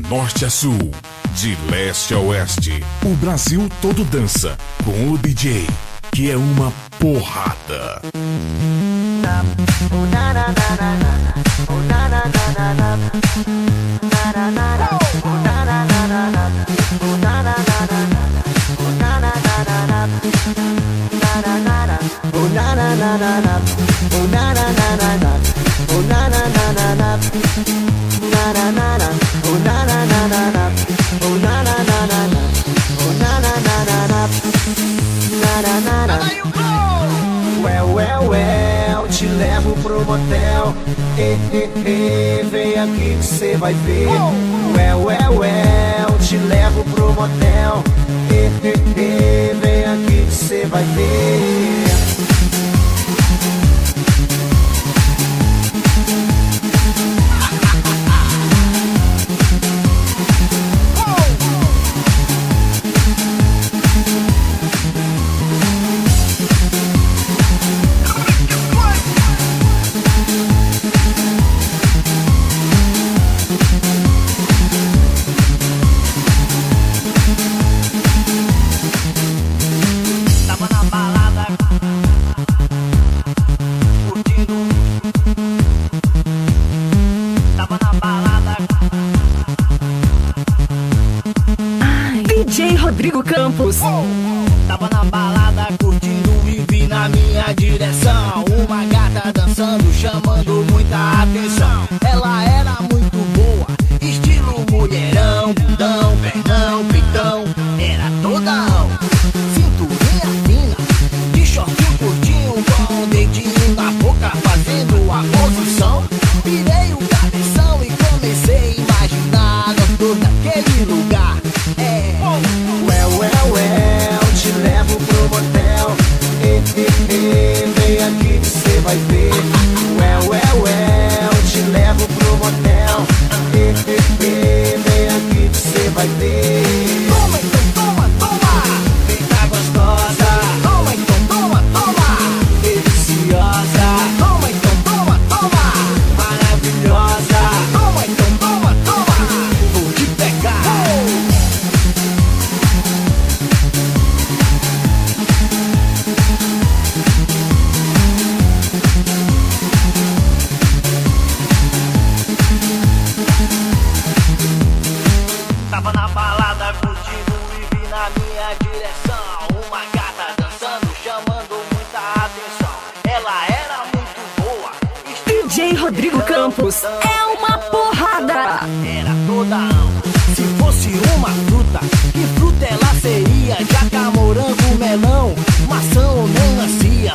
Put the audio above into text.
norte a sul, de leste a oeste, o Brasil todo dança com o DJ, que é uma porrada. Well, te levo pro motel. Vem aqui que cê vai ver. Well, te levo pro motel. Vem aqui que cê vai ver. Rodrigo Campos. Tava na balada curtindo e vi na minha direção uma gata dançando, chamando muita atenção. Ela era muito boa, estilo mulherão, bundão, pernão, peitão, era todão. Cinturinha fina, de shortinho curtinho, com o dedinho na boca fazendo a posição. Virei o cabeção e comecei a imaginar dentro daquele lugar. Well, te levo pro motel. Vem aqui que cê vai ver. Well, te levo pro motel. Vem aqui que cê vai ver. Toma, então toma. Vem tá gostosa. Toma, então toma. Deliciosa. Toma, então toma. Maravilhosa. Toma, então toma. Vou te pegar. Tava na balada curtindo e vi na minha direção uma gata dançando, chamando muita atenção. Ela era muito boa. DJ Rodrigo Campos é uma porrada. Era toda. Se fosse uma fruta, que fruta ela seria? Jaca, morango, melão, maçã ou melancia?